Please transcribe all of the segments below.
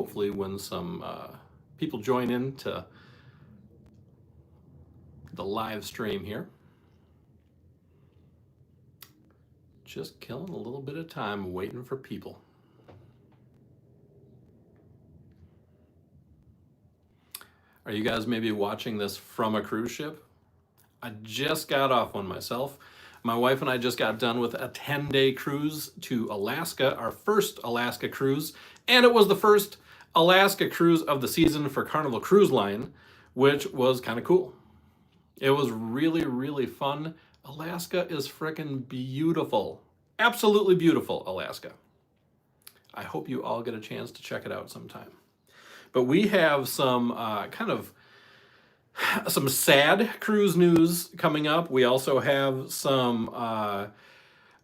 hopefully when some people join in to the live stream here. Just killing a little bit of time waiting for people. Are you guys maybe watching this from a cruise ship? I just got off one myself. My wife and I just got done with a 10-day cruise to Alaska, our first Alaska cruise, and it was the first Alaska cruise of the season for Carnival Cruise Line, which was kind of cool. It was really, really fun. Alaska is frickin' beautiful. Absolutely beautiful, Alaska. I hope you all get a chance to check it out sometime. But we have some some sad cruise news coming up. We also have some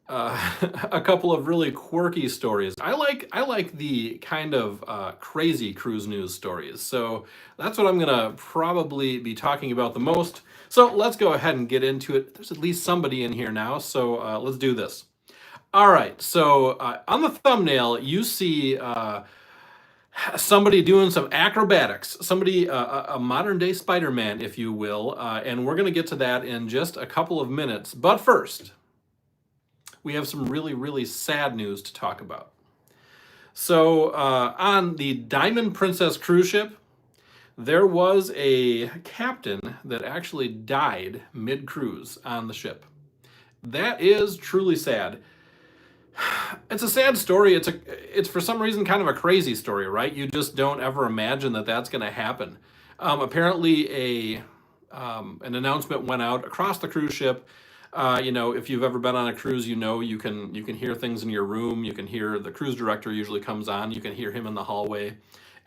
a couple of really quirky stories. I like the kind of crazy cruise news stories. So that's what I'm gonna probably be talking about the most. So let's go ahead and get into it. There's at least somebody in here now, so let's do this. All right, so on the thumbnail, you see somebody doing some acrobatics, somebody, a modern day Spider-Man, if you will, and we're going to get to that in just a couple of minutes. But first, we have some really, really sad news to talk about. So on the Diamond Princess cruise ship, there was a captain that actually died mid-cruise on the ship. That is truly sad. It's a sad story. It's for some reason kind of a crazy story, right? You just don't ever imagine that that's going to happen. Apparently, an announcement went out across the cruise ship. If you've ever been on a cruise, you can hear things in your room. You can hear the cruise director usually comes on. You can hear him in the hallway.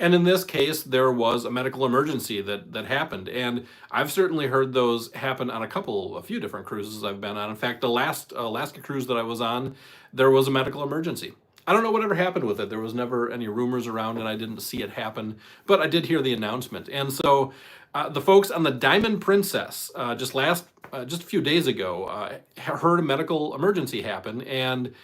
And in this case, there was a medical emergency that happened. And I've certainly heard those happen on a few different cruises I've been on. In fact, the last Alaska cruise that I was on, there was a medical emergency. I don't know whatever happened with it. There was never any rumors around and I didn't see it happen, but I did hear the announcement. And so the folks on the Diamond Princess just a few days ago heard a medical emergency happen, and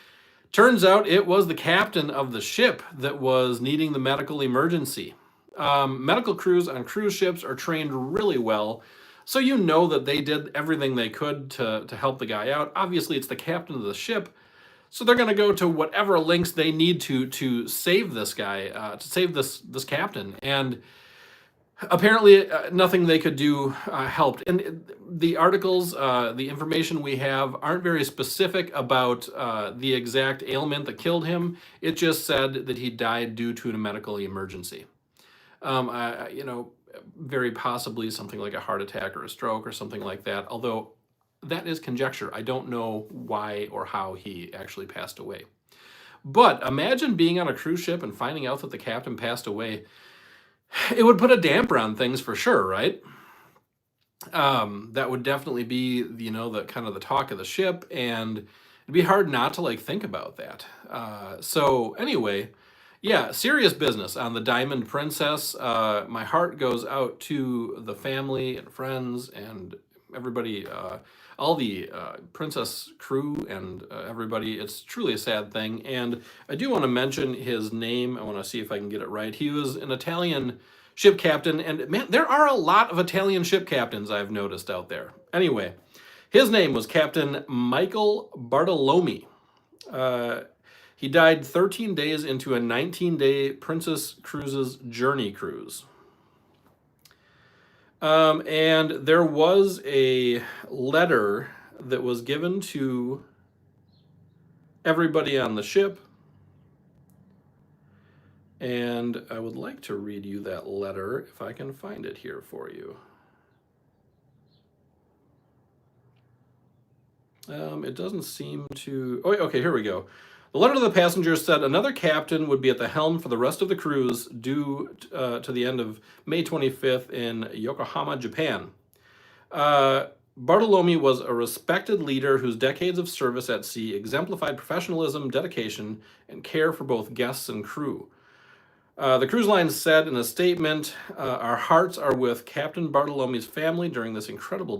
turns out it was the captain of the ship that was needing the medical emergency. Medical crews on cruise ships are trained really well, so you know that they did everything they could to help the guy out. Obviously, it's the captain of the ship, so they're going to go to whatever lengths they need to save this guy, to save this captain. And apparently, nothing they could do helped. And the articles, the information we have aren't very specific about the exact ailment that killed him. It just said that he died due to a medical emergency. Very possibly something like a heart attack or a stroke or something like that. Although that is conjecture. I don't know why or how he actually passed away. But imagine being on a cruise ship and finding out that the captain passed away. It would put a damper on things for sure, right? That would definitely be, the kind of the talk of the ship, and it'd be hard not to think about that. So anyway, yeah, serious business on the Diamond Princess. My heart goes out to the family and friends and everybody, all the Princess crew and everybody. It's truly a sad thing. And I do want to mention his name. I want to see if I can get it right. He was an Italian ship captain. And man, there are a lot of Italian ship captains I've noticed out there. Anyway, his name was Captain Michael Bartolome. He died 13 days into a 19-day Princess Cruises journey cruise. And there was a letter that was given to everybody on the ship. And I would like to read you that letter if I can find it here for you. It doesn't seem to... Oh, okay, here we go. The letter to the passengers said another captain would be at the helm for the rest of the cruise due to the end of May 25th in Yokohama, Japan. Bartolome was a respected leader whose decades of service at sea exemplified professionalism, dedication, and care for both guests and crew. The cruise line said in a statement, our hearts are with Captain Bartolome's family during this incredibly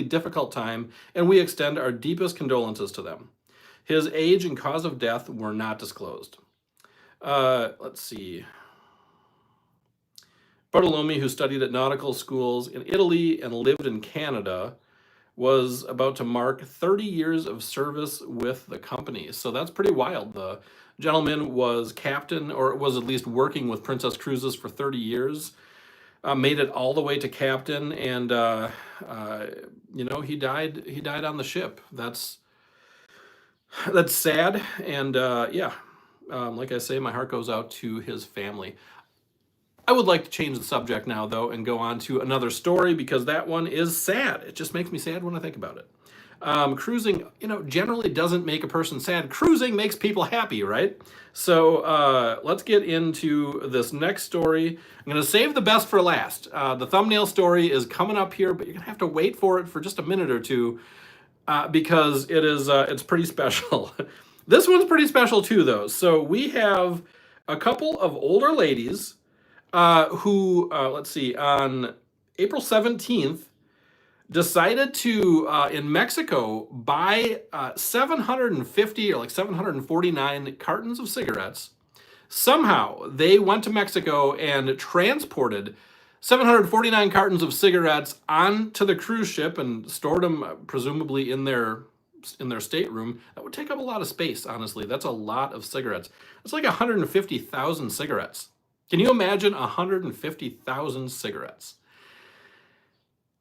difficult time, and we extend our deepest condolences to them. His age and cause of death were not disclosed. Let's see. Bartolome, who studied at nautical schools in Italy and lived in Canada, was about to mark 30 years of service with the company. So that's pretty wild. The gentleman was captain, or was at least working with Princess Cruises for 30 years, made it all the way to captain, and he died. He died on the ship. That's sad, and like I say, my heart goes out to his family. I would like to change the subject now, though, and go on to another story, because that one is sad. It just makes me sad when I think about it. Cruising, generally doesn't make a person sad. Cruising makes people happy, right? So let's get into this next story. I'm going to save the best for last. The thumbnail story is coming up here, but you're going to have to wait for it for just a minute or two, because it's pretty special. This one's pretty special too, though. So we have a couple of older ladies who, let's see, on April 17th, decided to, in Mexico, buy 750 or like 749 cartons of cigarettes. Somehow, they went to Mexico and transported 749 cartons of cigarettes onto the cruise ship and stored them, presumably in their stateroom. That would take up a lot of space, honestly. That's a lot of cigarettes. It's like 150,000 cigarettes. Can you imagine 150,000 cigarettes?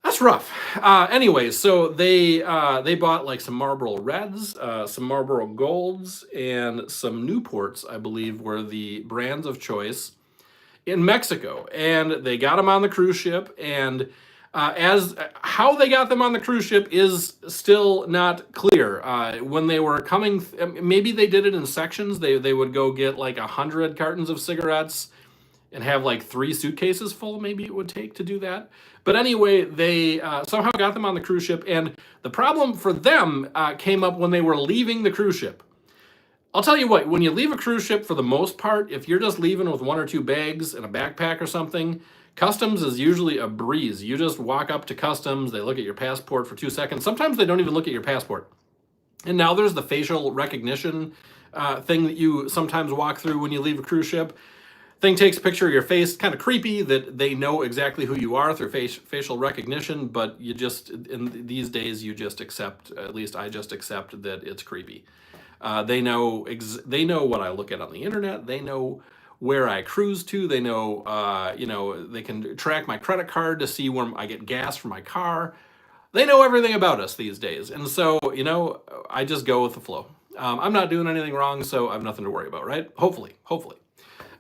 That's rough. Anyway, so they bought like some Marlboro Reds, some Marlboro Golds, and some Newports, I believe, were the brands of choice in Mexico. And they got them on the cruise ship. And as how they got them on the cruise ship is still not clear. When they were coming, maybe they did it in sections. They would go get like 100 cartons of cigarettes and have like 3 suitcases full, maybe it would take to do that. But anyway, they somehow got them on the cruise ship, and the problem for them came up when they were leaving the cruise ship. I'll tell you what, when you leave a cruise ship, for the most part, if you're just leaving with 1 or 2 bags and a backpack or something, customs is usually a breeze. You just walk up to customs, they look at your passport for 2 seconds. Sometimes they don't even look at your passport. And now there's the facial recognition thing that you sometimes walk through when you leave a cruise ship. Thing takes a picture of your face. Kind of creepy that they know exactly who you are through facial recognition, but you just, in these days, you just accept, at least I just accept that it's creepy. They know what I look at on the internet. They know where I cruise to. They know, they can track my credit card to see where I get gas for my car. They know everything about us these days. And so, I just go with the flow. I'm not doing anything wrong, so I have nothing to worry about, right? Hopefully.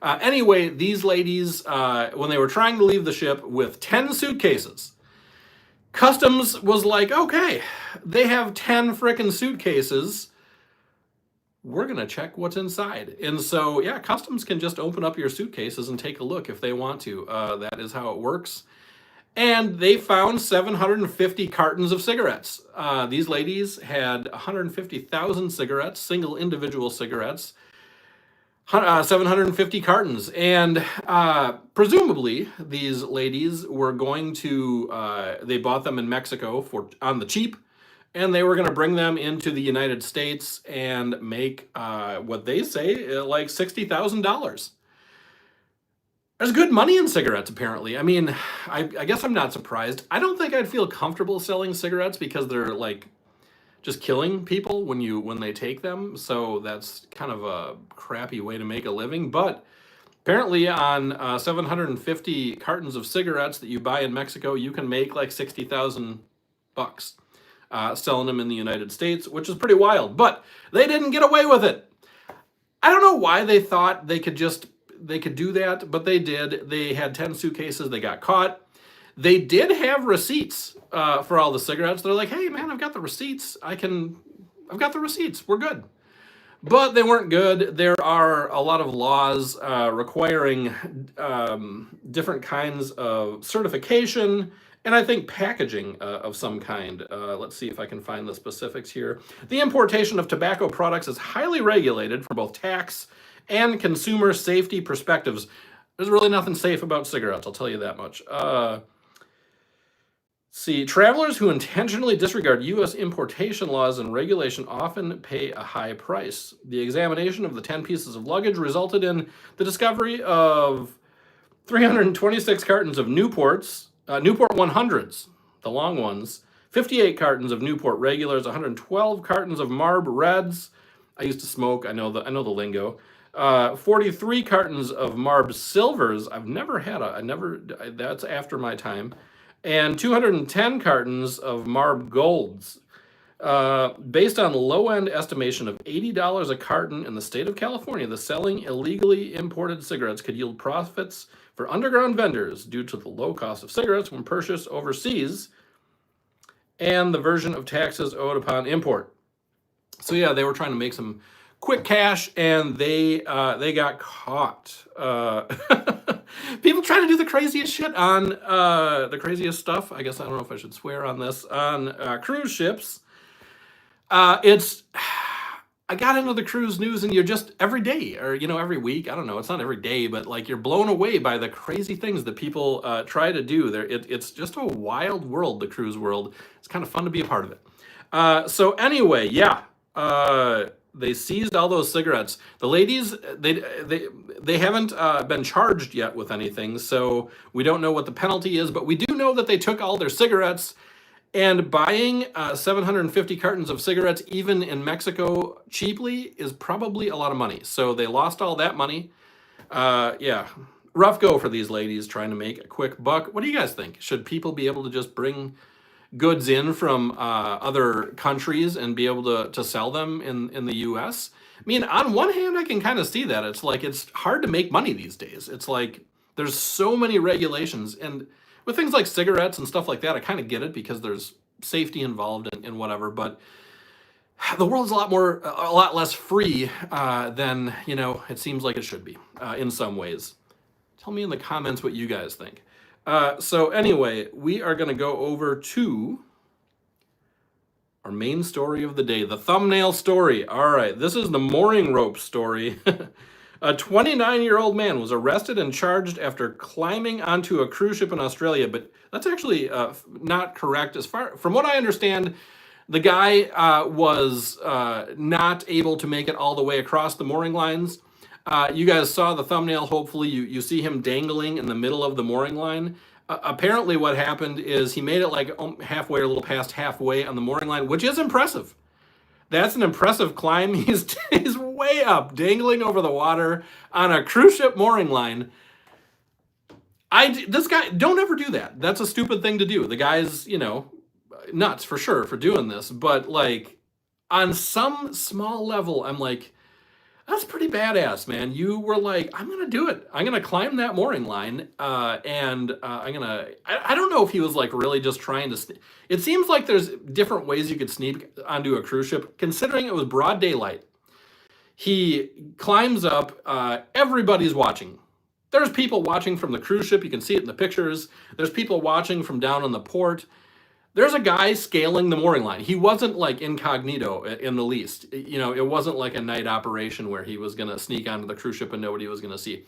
Anyway, these ladies, when they were trying to leave the ship with 10 suitcases, customs was like, okay, they have 10 frickin' suitcases. We're going to check what's inside. And so, yeah, customs can just open up your suitcases and take a look if they want to. That is how it works. And they found 750 cartons of cigarettes. These ladies had 150,000 cigarettes, single individual cigarettes, 750 cartons. And presumably, these ladies were going to, they bought them in Mexico on the cheap, and they were going to bring them into the United States and make what they say like $60,000. There's good money in cigarettes, apparently. I mean, I guess I'm not surprised. I don't think I'd feel comfortable selling cigarettes because they're like just killing people when they take them. So that's kind of a crappy way to make a living. But apparently on 750 cartons of cigarettes that you buy in Mexico, you can make like $60,000 selling them in the United States, which is pretty wild. But they didn't get away with it. I don't know why they thought they could do that, but they did. They had 10 suitcases. They got caught. They did have receipts for all the cigarettes. They're like, hey, man, I've got the receipts. I've got the receipts. We're good. But they weren't good. There are a lot of laws requiring different kinds of certification and I think packaging of some kind. Let's see if I can find the specifics here. The importation of tobacco products is highly regulated from both tax and consumer safety perspectives. There's really nothing safe about cigarettes, I'll tell you that much. See, travelers who intentionally disregard U.S. importation laws and regulation often pay a high price. The examination of the 10 pieces of luggage resulted in the discovery of 326 cartons of Newports, Newport 100s, the long ones, 58 cartons of Newport regulars, 112 cartons of Marb Reds. I used to smoke. I know the lingo. 43 cartons of Marb Silvers. I've never had that's after my time. And 210 cartons of Marb Golds. Based on low-end estimation of $80 a carton in the state of California, the selling illegally imported cigarettes could yield profits for underground vendors due to the low cost of cigarettes when purchased overseas and the version of taxes owed upon import. So yeah, they were trying to make some quick cash, and they got caught. People trying to do the craziest shit on the craziest stuff. I guess I don't know if I should swear on this, on cruise ships. I got into the cruise news, and you're just every day, or every week. I don't know. It's not every day, but like you're blown away by the crazy things that people try to do. It's just a wild world, the cruise world. It's kind of fun to be a part of it. So anyway, yeah. They seized all those cigarettes. The ladies, they haven't been charged yet with anything, so we don't know what the penalty is, but we do know that they took all their cigarettes, and buying 750 cartons of cigarettes, even in Mexico, cheaply, is probably a lot of money. So they lost all that money. Yeah, rough go for these ladies trying to make a quick buck. What do you guys think? Should people be able to just bring goods in from other countries and be able to sell them in the US? I mean, on one hand, I can kind of see that. It's like it's hard to make money these days. It's like there's so many regulations, and with things like cigarettes and stuff like that, I kind of get it because there's safety involved and whatever, but the world's a lot less free than, it seems like it should be in some ways. Tell me in the comments what you guys think. So anyway, we are going to go over to our main story of the day, the thumbnail story. All right, this is the mooring rope story. A 29-year-old man was arrested and charged after climbing onto a cruise ship in Australia, but that's actually not correct. From what I understand, the guy was not able to make it all the way across the mooring lines. You guys saw the thumbnail, hopefully. You see him dangling in the middle of the mooring line. Apparently what happened is he made it like halfway or a little past halfway on the mooring line, which is impressive. That's an impressive climb. He's way up, dangling over the water on a cruise ship mooring line. This guy, don't ever do that. That's a stupid thing to do. The guy's, nuts for sure for doing this. But like on some small level, I'm like, that's pretty badass, man. You were like, I'm going to do it. I'm going to climb that mooring line. I don't know if he was like really just trying to, it seems like there's different ways you could sneak onto a cruise ship, considering it was broad daylight. He climbs up, everybody's watching. There's people watching from the cruise ship. You can see it in the pictures. There's people watching from down on the port. There's a guy scaling the mooring line. He wasn't like incognito in the least. It wasn't like a night operation where he was going to sneak onto the cruise ship and nobody was going to see.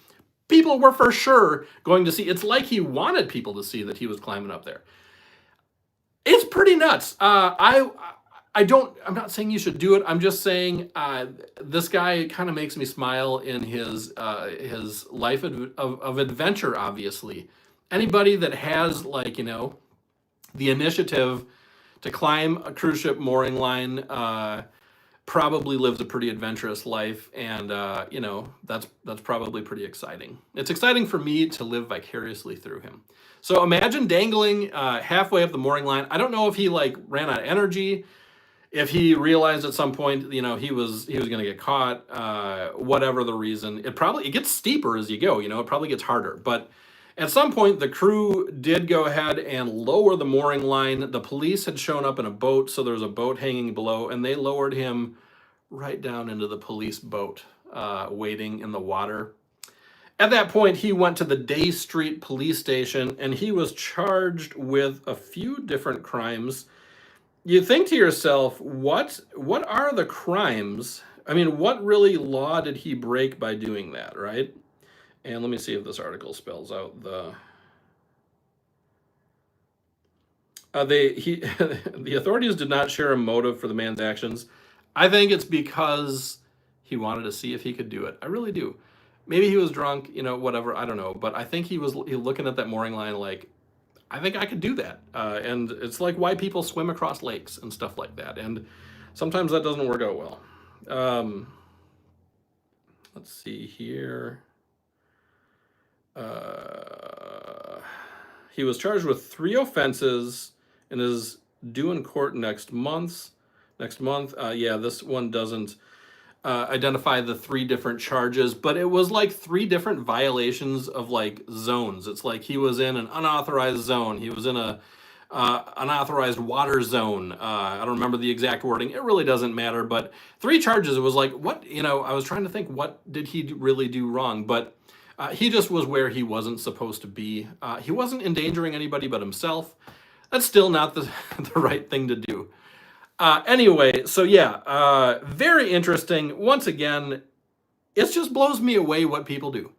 People were for sure going to see. It's like he wanted people to see that he was climbing up there. It's pretty nuts. I'm not saying you should do it. I'm just saying this guy kind of makes me smile in his life of adventure, obviously. Anybody that has the initiative to climb a cruise ship mooring line probably lives a pretty adventurous life, and that's probably pretty exciting. It's exciting for me to live vicariously through him. So imagine dangling halfway up the mooring line. I don't know if he ran out of energy, if he realized at some point he was going to get caught, whatever the reason. It gets steeper as you go. It probably gets harder, but at some point, the crew did go ahead and lower the mooring line. The police had shown up in a boat, so there was a boat hanging below, and they lowered him right down into the police boat, waiting in the water. At that point, he went to the Day Street police station, and he was charged with a few different crimes. You think to yourself, what are the crimes? I mean, what really law did he break by doing that, right? And let me see if this article spells out the the authorities did not share a motive for the man's actions. I think it's because he wanted to see if he could do it. I really do. Maybe he was drunk, whatever, I don't know. But I think he was looking at that mooring line like, I think I could do that. And it's like why people swim across lakes and stuff like that. And sometimes that doesn't work out well. Let's see here. He was charged with 3 offenses and is due in court next month. Yeah, this one doesn't identify the 3 different charges, but it was like 3 different violations of like zones. It's like he was in an unauthorized zone. He was in a unauthorized water zone. I don't remember the exact wording. It really doesn't matter, but 3 charges. It was like, what, I was trying to think, what did he really do wrong? But he just was where he wasn't supposed to be. He wasn't endangering anybody but himself. That's still not the right thing to do. Anyway, so yeah, very interesting. Once again, it just blows me away what people do.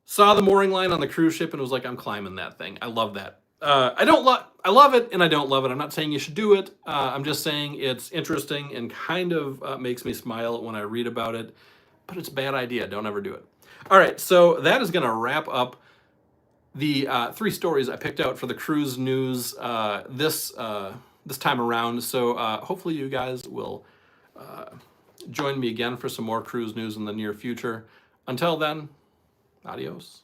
Saw the mooring line on the cruise ship and was like, I'm climbing that thing. I love that. I love it and I don't love it. I'm not saying you should do it. I'm just saying it's interesting and kind of makes me smile when I read about it, but it's a bad idea. Don't ever do it. All right, so that is going to wrap up the 3 stories I picked out for the cruise news this time around. So hopefully you guys will join me again for some more cruise news in the near future. Until then, adios.